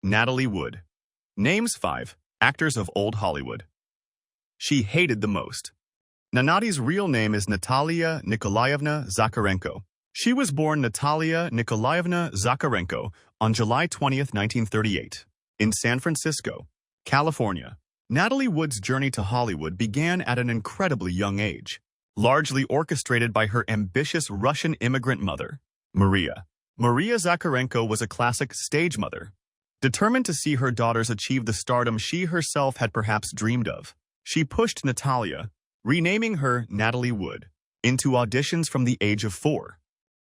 Natalie Wood. Names 5. Actors of Old Hollywood. She hated the most. Nanati's real name is Natalia Nikolaevna Zakharenko. She was born Natalia Nikolaevna Zakharenko on July 20, 1938, in San Francisco, California. Natalie Wood's journey to Hollywood began at an incredibly young age, largely orchestrated by her ambitious Russian immigrant mother, Maria. Maria Zakharenko was a classic stage mother, determined to see her daughters achieve the stardom she herself had perhaps dreamed of. She pushed Natalia, renaming her Natalie Wood, into auditions from the age of 4.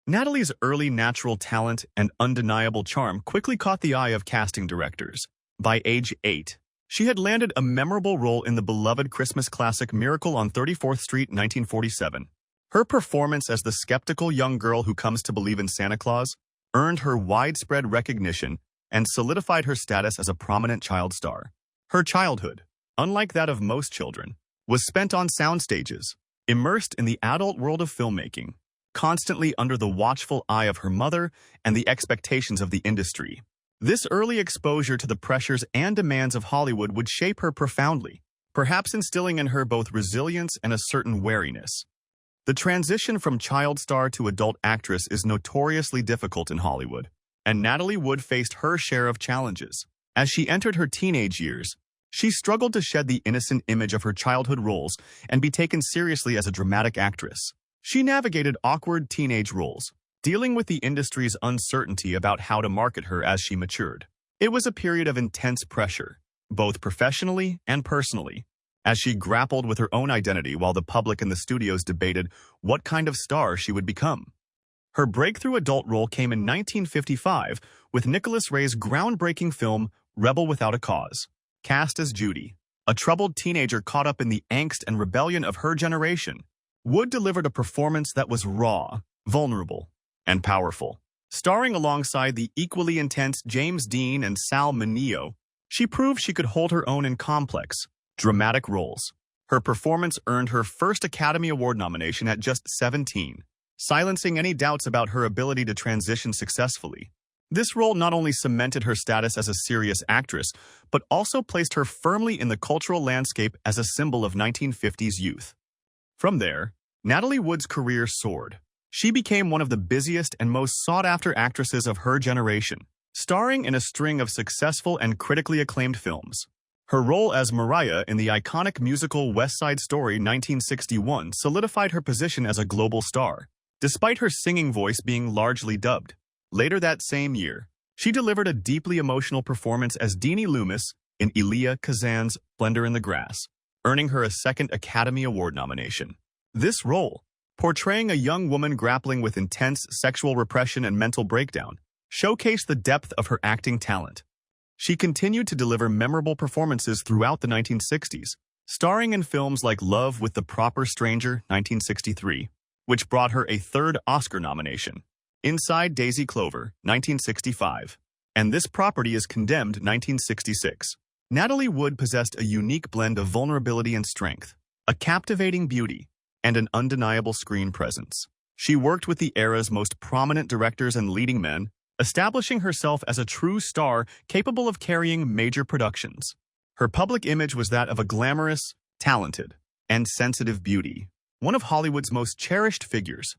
Natalie's early natural talent and undeniable charm quickly caught the eye of casting directors. By age 8, she had landed a memorable role in the beloved Christmas classic Miracle on 34th Street, 1947. Her performance as the skeptical young girl who comes to believe in Santa Claus earned her widespread recognition and solidified her status as a prominent child star. Her childhood, unlike that of most children, was spent on sound stages, immersed in the adult world of filmmaking, constantly under the watchful eye of her mother and the expectations of the industry. This early exposure to the pressures and demands of Hollywood would shape her profoundly, perhaps instilling in her both resilience and a certain wariness. The transition from child star to adult actress is notoriously difficult in Hollywood, and Natalie Wood faced her share of challenges. As she entered her teenage years, she struggled to shed the innocent image of her childhood roles and be taken seriously as a dramatic actress. She navigated awkward teenage roles, dealing with the industry's uncertainty about how to market her as she matured. It was a period of intense pressure, both professionally and personally, as she grappled with her own identity while the public and the studios debated what kind of star she would become. Her breakthrough adult role came in 1955 with Nicholas Ray's groundbreaking film Rebel Without a Cause. Cast as Judy, a troubled teenager caught up in the angst and rebellion of her generation, Wood delivered a performance that was raw, vulnerable, and powerful. Starring alongside the equally intense James Dean and Sal Mineo, she proved she could hold her own in complex, dramatic roles. Her performance earned her first Academy Award nomination at just 17, silencing any doubts about her ability to transition successfully. This role not only cemented her status as a serious actress, but also placed her firmly in the cultural landscape as a symbol of 1950s youth. From there, Natalie Wood's career soared. She became one of the busiest and most sought-after actresses of her generation, starring in a string of successful and critically acclaimed films. Her role as Mariah in the iconic musical West Side Story 1961 solidified her position as a global star, despite her singing voice being largely dubbed. Later that same year, she delivered a deeply emotional performance as Deanie Loomis in Elia Kazan's Splendor in the Grass, earning her a second Academy Award nomination. This role, portraying a young woman grappling with intense sexual repression and mental breakdown, showcased the depth of her acting talent. She continued to deliver memorable performances throughout the 1960s, starring in films like Love with the Proper Stranger 1963, which brought her a third Oscar nomination, Inside Daisy Clover 1965, and This Property is Condemned 1966. Natalie Wood possessed a unique blend of vulnerability and strength, a captivating beauty, and an undeniable screen presence. She worked with the era's most prominent directors and leading men, establishing herself as a true star capable of carrying major productions. Her public image was that of a glamorous, talented, and sensitive beauty, one of Hollywood's most cherished figures.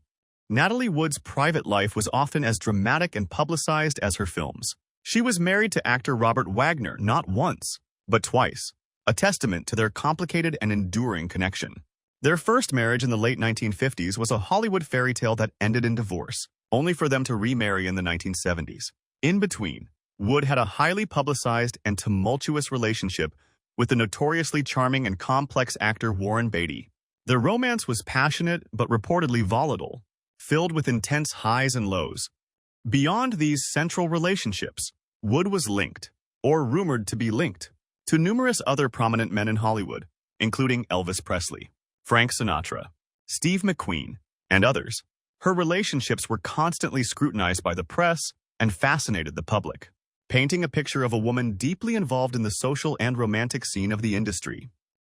Natalie Wood's private life was often as dramatic and publicized as her films. She was married to actor Robert Wagner not once, but twice, a testament to their complicated and enduring connection. Their first marriage in the late 1950s was a Hollywood fairy tale that ended in divorce, only for them to remarry in the 1970s. In between, Wood had a highly publicized and tumultuous relationship with the notoriously charming and complex actor Warren Beatty. Their romance was passionate but reportedly volatile, filled with intense highs and lows. Beyond these central relationships, Wood was linked, or rumored to be linked, to numerous other prominent men in Hollywood, including Elvis Presley, Frank Sinatra, Steve McQueen, and others. Her relationships were constantly scrutinized by the press and fascinated the public, painting a picture of a woman deeply involved in the social and romantic scene of the industry.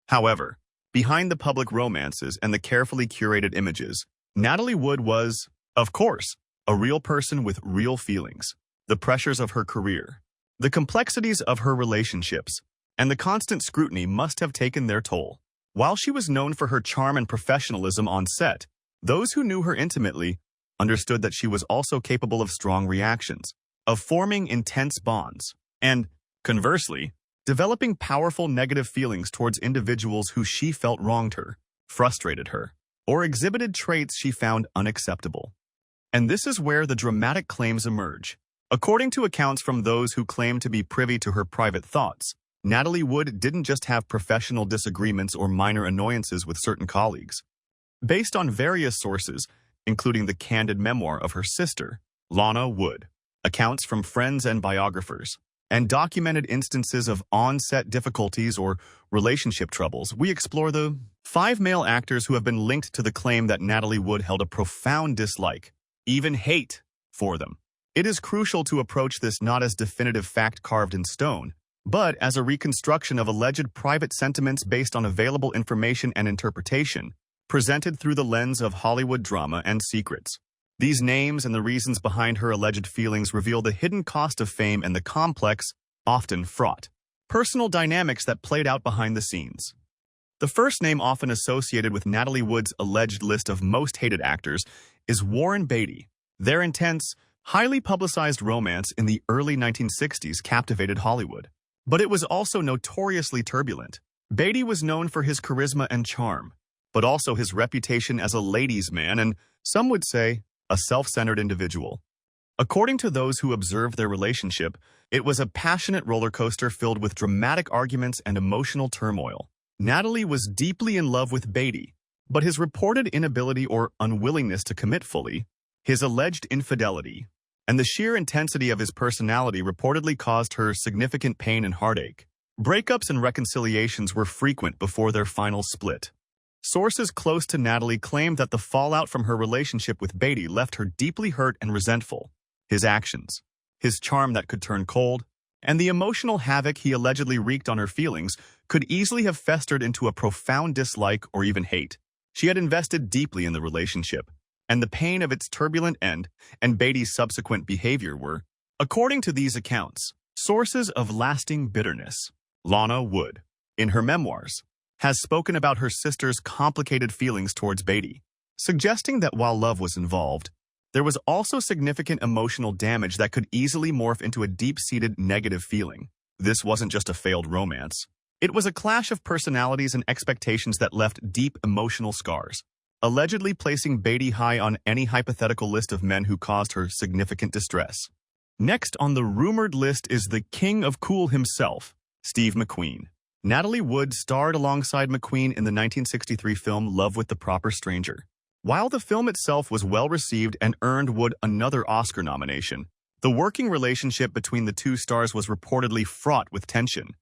However, behind the public romances and the carefully curated images, Natalie Wood was, of course, a real person with real feelings. The pressures of her career, The complexities of her relationships and the constant scrutiny must have taken their toll. While she was known for her charm and professionalism on set, those who knew her intimately understood that she was also capable of strong reactions, of forming intense bonds, and, conversely, developing powerful negative feelings towards individuals who she felt wronged her, frustrated her, or exhibited traits she found unacceptable. And this is where the dramatic claims emerge. According to accounts from those who claim to be privy to her private thoughts, Natalie Wood didn't just have professional disagreements or minor annoyances with certain colleagues. Based on various sources, including the candid memoir of her sister, Lana Wood, accounts from friends and biographers, and documented instances of on-set difficulties or relationship troubles, we explore the 5 male actors who have been linked to the claim that Natalie Wood held a profound dislike, even hate, for them. It is crucial to approach this not as definitive fact carved in stone, but as a reconstruction of alleged private sentiments based on available information and interpretation, presented through the lens of Hollywood drama and secrets. These names and the reasons behind her alleged feelings reveal the hidden cost of fame and the complex, often fraught, personal dynamics that played out behind the scenes. The first name often associated with Natalie Wood's alleged list of most hated actors is Warren Beatty. Their intense, highly publicized romance in the early 1960s captivated Hollywood. But it was also notoriously turbulent. Beatty was known for his charisma and charm, but also his reputation as a ladies' man and, some would say, a self-centered individual. According to those who observed their relationship, it was a passionate roller coaster filled with dramatic arguments and emotional turmoil. Natalie was deeply in love with Beatty, but his reported inability or unwillingness to commit fully, his alleged infidelity, and the sheer intensity of his personality reportedly caused her significant pain and heartache. Breakups and reconciliations were frequent before their final split. Sources close to Natalie claimed that the fallout from her relationship with Beatty left her deeply hurt and resentful. His actions, his charm that could turn cold, and the emotional havoc he allegedly wreaked on her feelings could easily have festered into a profound dislike or even hate. She had invested deeply in the relationship, and the pain of its turbulent end and Beatty's subsequent behavior were, according to these accounts, sources of lasting bitterness. Lana Wood, in her memoirs, has spoken about her sister's complicated feelings towards Beatty, suggesting that while love was involved, there was also significant emotional damage that could easily morph into a deep-seated negative feeling. This wasn't just a failed romance. It was a clash of personalities and expectations that left deep emotional scars, allegedly placing Beatty high on any hypothetical list of men who caused her significant distress. Next on the rumored list is the king of cool himself, Steve McQueen. Natalie Wood starred alongside McQueen in the 1963 film Love with the Proper Stranger. While the film itself was well-received and earned Wood another Oscar nomination, the working relationship between the two stars was reportedly fraught with tension.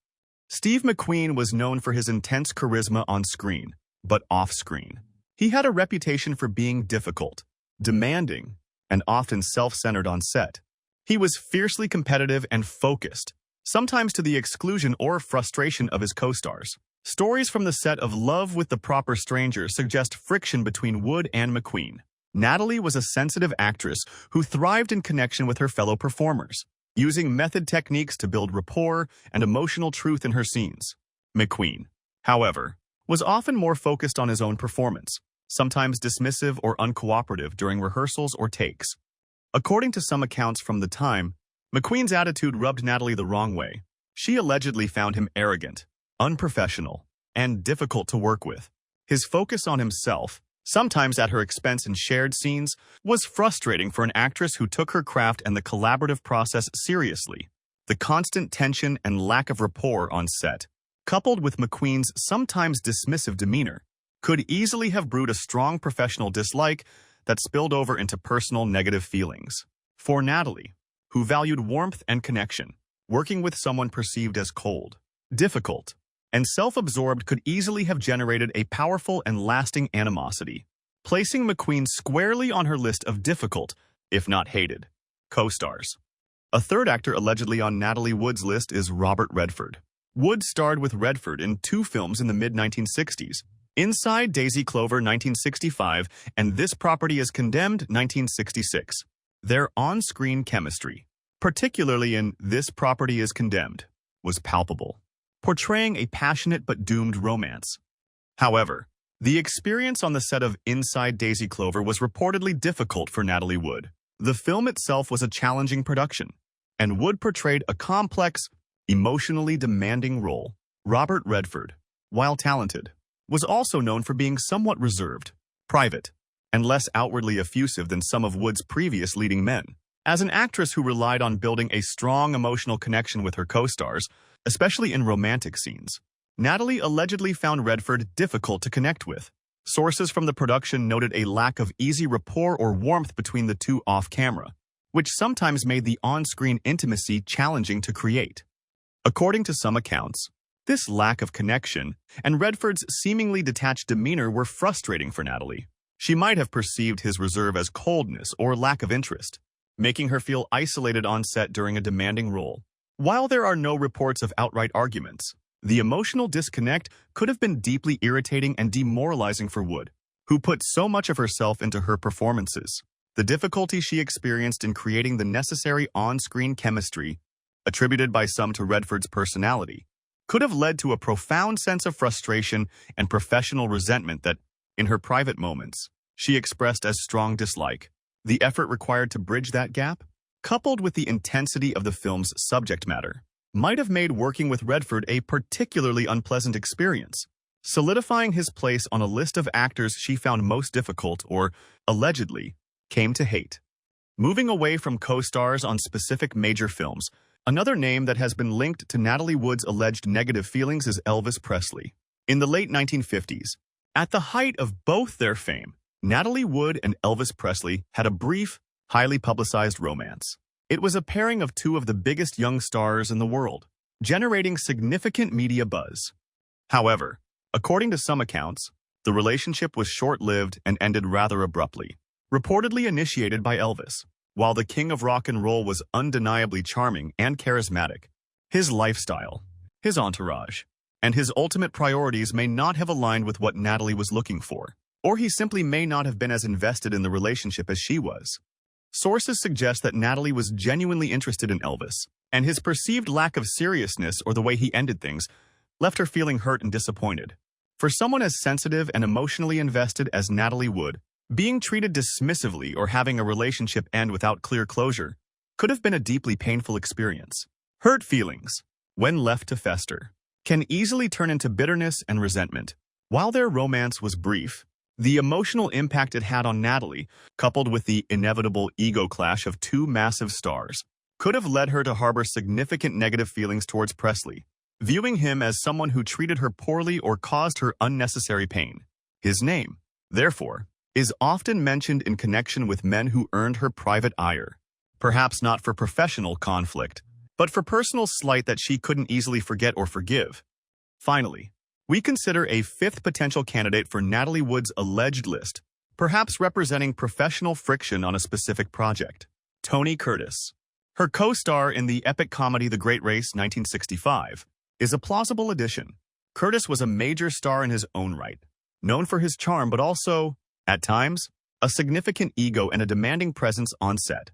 Steve McQueen was known for his intense charisma on screen, but off-screen. He had a reputation for being difficult, demanding, and often self-centered on set. He was fiercely competitive and focused, sometimes to the exclusion or frustration of his co-stars. Stories from the set of Love with the Proper Stranger suggest friction between Wood and McQueen. Natalie was a sensitive actress who thrived in connection with her fellow performers, using method techniques to build rapport and emotional truth in her scenes. McQueen, however, was often more focused on his own performance, sometimes dismissive or uncooperative during rehearsals or takes. According to some accounts from the time, McQueen's attitude rubbed Natalie the wrong way. She allegedly found him arrogant, unprofessional, and difficult to work with. His focus on himself, sometimes at her expense in shared scenes, was frustrating for an actress who took her craft and the collaborative process seriously. The constant tension and lack of rapport on set, coupled with McQueen's sometimes dismissive demeanor, could easily have brewed a strong professional dislike that spilled over into personal negative feelings. For Natalie, who valued warmth and connection, working with someone perceived as cold, difficult, and self-absorbed could easily have generated a powerful and lasting animosity, placing McQueen squarely on her list of difficult, if not hated, co-stars. A third actor allegedly on Natalie Wood's list is Robert Redford. Wood starred with Redford in 2 films in the mid-1960s, Inside Daisy Clover 1965 and This Property is Condemned 1966. Their on-screen chemistry, particularly in This Property is Condemned, was palpable, portraying a passionate but doomed romance. However, the experience on the set of Inside Daisy Clover was reportedly difficult for Natalie Wood. The film itself was a challenging production, and Wood portrayed a complex, emotionally demanding role. Robert Redford, while talented, was also known for being somewhat reserved, private, and less outwardly effusive than some of Wood's previous leading men. As an actress who relied on building a strong emotional connection with her co-stars, especially in romantic scenes, Natalie allegedly found Redford difficult to connect with. Sources from the production noted a lack of easy rapport or warmth between the two off-camera, which sometimes made the on-screen intimacy challenging to create. According to some accounts, this lack of connection and Redford's seemingly detached demeanor were frustrating for Natalie. She might have perceived his reserve as coldness or lack of interest, making her feel isolated on set during a demanding role. While there are no reports of outright arguments, the emotional disconnect could have been deeply irritating and demoralizing for Wood, who put so much of herself into her performances. The difficulty she experienced in creating the necessary on-screen chemistry, attributed by some to Redford's personality, could have led to a profound sense of frustration and professional resentment that, in her private moments, she expressed as strong dislike. The effort required to bridge that gap, coupled with the intensity of the film's subject matter, might have made working with Redford a particularly unpleasant experience, solidifying his place on a list of actors she found most difficult or, allegedly, came to hate. Moving away from co-stars on specific major films, another name that has been linked to Natalie Wood's alleged negative feelings is Elvis Presley. In the late 1950s, at the height of both their fame, Natalie Wood and Elvis Presley had a brief, highly publicized romance. It was a pairing of two of the biggest young stars in the world, generating significant media buzz. However, according to some accounts, the relationship was short-lived and ended rather abruptly, reportedly initiated by Elvis. While the king of rock and roll was undeniably charming and charismatic, his lifestyle, his entourage, and his ultimate priorities may not have aligned with what Natalie was looking for, or he simply may not have been as invested in the relationship as she was. Sources suggest that Natalie was genuinely interested in Elvis, and his perceived lack of seriousness or the way he ended things left her feeling hurt and disappointed. For someone as sensitive and emotionally invested as Natalie Wood, being treated dismissively or having a relationship end without clear closure could have been a deeply painful experience. Hurt feelings, when left to fester, can easily turn into bitterness and resentment. While their romance was brief, the emotional impact it had on Natalie, coupled with the inevitable ego clash of two massive stars, could have led her to harbor significant negative feelings towards Presley, viewing him as someone who treated her poorly or caused her unnecessary pain. His name, therefore, is often mentioned in connection with men who earned her private ire, perhaps not for professional conflict, but for personal slight that she couldn't easily forget or forgive. Finally, we consider a fifth potential candidate for Natalie Wood's alleged list, perhaps representing professional friction on a specific project: Tony Curtis. Her co-star in the epic comedy The Great Race 1965 is a plausible addition. Curtis was a major star in his own right, known for his charm but also, at times, a significant ego and a demanding presence on set.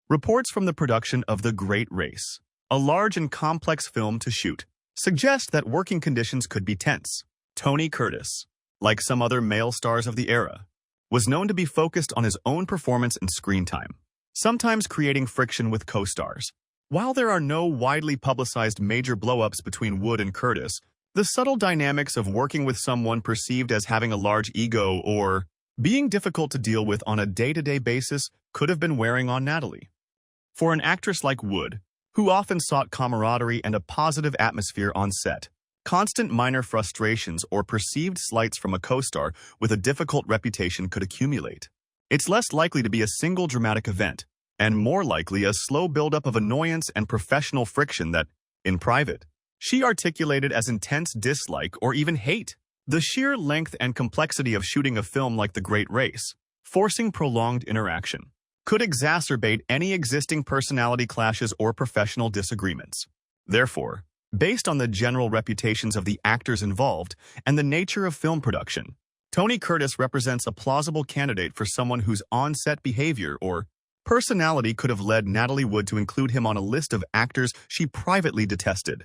Reports from the production of The Great Race, a large and complex film to shoot, suggest that working conditions could be tense. Tony Curtis, like some other male stars of the era, was known to be focused on his own performance and screen time, sometimes creating friction with co-stars. While there are no widely publicized major blow-ups between Wood and Curtis, the subtle dynamics of working with someone perceived as having a large ego or being difficult to deal with on a day-to-day basis could have been wearing on Natalie. For an actress like Wood, who often sought camaraderie and a positive atmosphere on set, constant minor frustrations or perceived slights from a co-star with a difficult reputation could accumulate. It's less likely to be a single dramatic event, and more likely a slow buildup of annoyance and professional friction that, in private, she articulated as intense dislike or even hate. The sheer length and complexity of shooting a film like The Great Race, forcing prolonged interaction, could exacerbate any existing personality clashes or professional disagreements. Therefore, based on the general reputations of the actors involved and the nature of film production, Tony Curtis represents a plausible candidate for someone whose on-set behavior or Personality could have led Natalie Wood to include him on a list of actors she privately detested.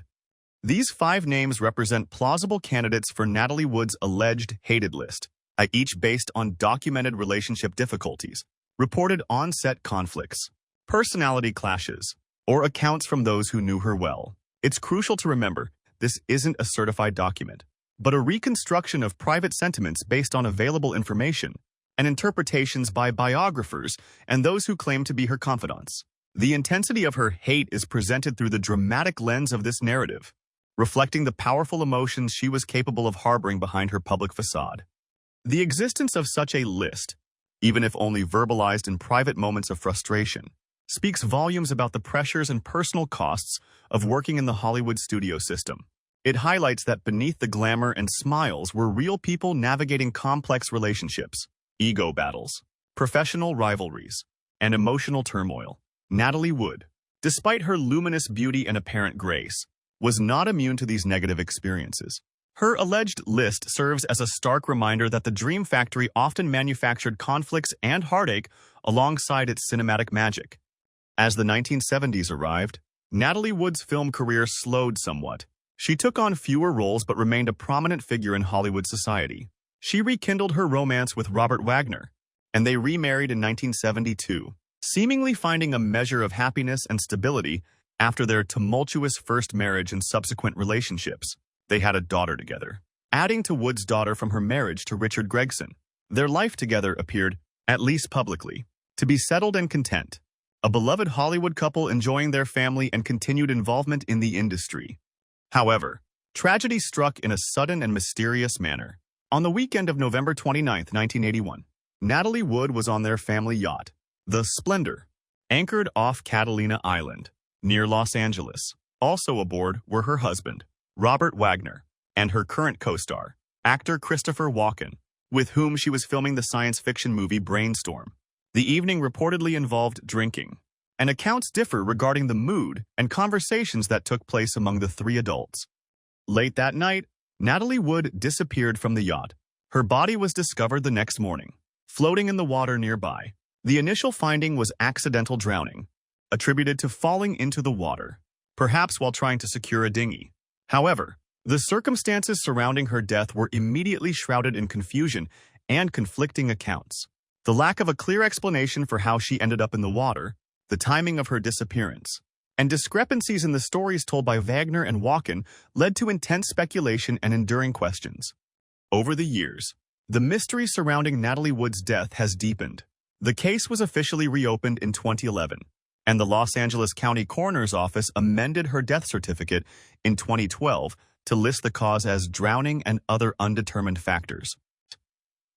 These 5 names represent plausible candidates for Natalie Wood's alleged hated list, each based on documented relationship difficulties, reported on-set conflicts, personality clashes, or accounts from those who knew her well. It's crucial to remember, this isn't a certified document, but a reconstruction of private sentiments based on available information and interpretations by biographers and those who claim to be her confidants. The intensity of her hate is presented through the dramatic lens of this narrative, reflecting the powerful emotions she was capable of harboring behind her public facade. The existence of such a list, even if only verbalized in private moments of frustration, speaks volumes about the pressures and personal costs of working in the Hollywood studio system. It highlights that beneath the glamour and smiles were real people navigating complex relationships, ego battles, professional rivalries, and emotional turmoil. Natalie Wood, despite her luminous beauty and apparent grace, was not immune to these negative experiences. Her alleged list serves as a stark reminder that the Dream Factory often manufactured conflicts and heartache alongside its cinematic magic. As the 1970s arrived, Natalie Wood's film career slowed somewhat. She took on fewer roles but remained a prominent figure in Hollywood society. She rekindled her romance with Robert Wagner, and they remarried in 1972, seemingly finding a measure of happiness and stability after their tumultuous first marriage and subsequent relationships. They had a daughter together, adding to Wood's daughter from her marriage to Richard Gregson. Their life together appeared, at least publicly, to be settled and content, a beloved Hollywood couple enjoying their family and continued involvement in the industry. However, tragedy struck in a sudden and mysterious manner. On the weekend of November 29, 1981, Natalie Wood was on their family yacht, the Splendor, anchored off Catalina Island, near Los Angeles. Also aboard were her husband, Robert Wagner, and her current co-star, actor Christopher Walken, with whom she was filming the science fiction movie Brainstorm. The evening reportedly involved drinking, and accounts differ regarding the mood and conversations that took place among the 3 adults. Late that night, Natalie Wood disappeared from the yacht. Her body was discovered the next morning, floating in the water nearby. The initial finding was accidental drowning, attributed to falling into the water, perhaps while trying to secure a dinghy. However, the circumstances surrounding her death were immediately shrouded in confusion and conflicting accounts. The lack of a clear explanation for how she ended up in the water, the timing of her disappearance, and discrepancies in the stories told by Wagner and Walken led to intense speculation and enduring questions. Over the years, the mystery surrounding Natalie Wood's death has deepened. The case was officially reopened in 2011, and the Los Angeles County Coroner's Office amended her death certificate in 2012 to list the cause as drowning and other undetermined factors,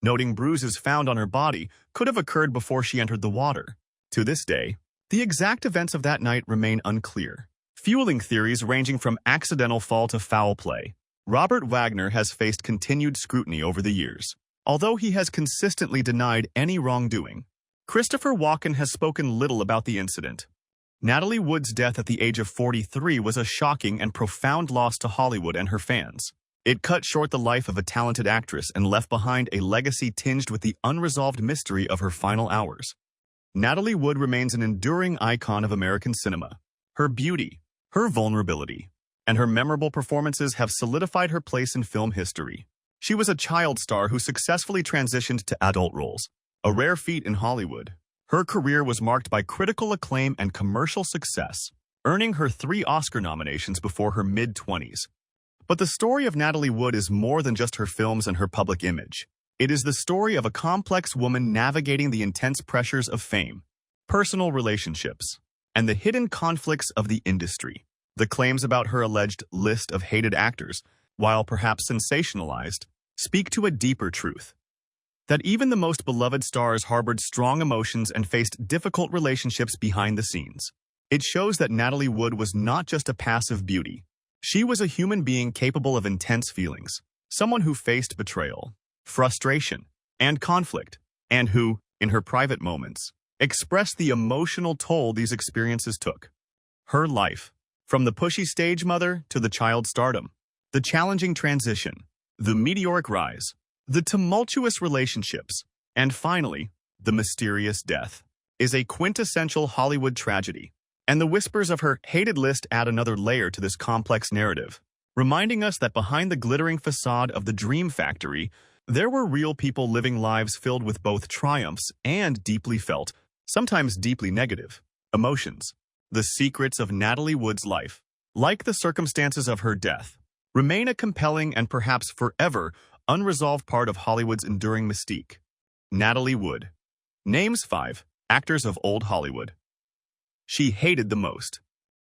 noting bruises found on her body could have occurred before she entered the water. To this day, the exact events of that night remain unclear, fueling theories ranging from accidental fall to foul play. Robert Wagner has faced continued scrutiny over the years, although he has consistently denied any wrongdoing. Christopher Walken has spoken little about the incident. Natalie Wood's death at the age of 43 was a shocking and profound loss to Hollywood and her fans. It cut short the life of a talented actress and left behind a legacy tinged with the unresolved mystery of her final hours. Natalie Wood remains an enduring icon of American cinema. Her beauty, her vulnerability, and her memorable performances have solidified her place in film history. She was a child star who successfully transitioned to adult roles, a rare feat in Hollywood. Her career was marked by critical acclaim and commercial success, earning her 3 Oscar nominations before her mid-20s. But the story of Natalie Wood is more than just her films and her public image. It is the story of a complex woman navigating the intense pressures of fame, personal relationships, and the hidden conflicts of the industry. The claims about her alleged list of hated actors, while perhaps sensationalized, speak to a deeper truth: that even the most beloved stars harbored strong emotions and faced difficult relationships behind the scenes. It shows that Natalie Wood was not just a passive beauty. She was a human being capable of intense feelings, someone who faced betrayal, frustration, and conflict, and who, in her private moments, expressed the emotional toll these experiences took. Her life, from the pushy stage mother to the child stardom, the challenging transition, the meteoric rise, the tumultuous relationships, and finally, the mysterious death. is a quintessential Hollywood tragedy, and the whispers of her hated list add another layer to this complex narrative, reminding us that behind the glittering facade of the dream factory, there were real people living lives filled with both triumphs and deeply felt, sometimes deeply negative, emotions. The secrets of Natalie Wood's life, like the circumstances of her death, remain a compelling and perhaps forever unresolved part of Hollywood's enduring mystique. Natalie Wood. Names 5. Actors of Old Hollywood. She hated the most.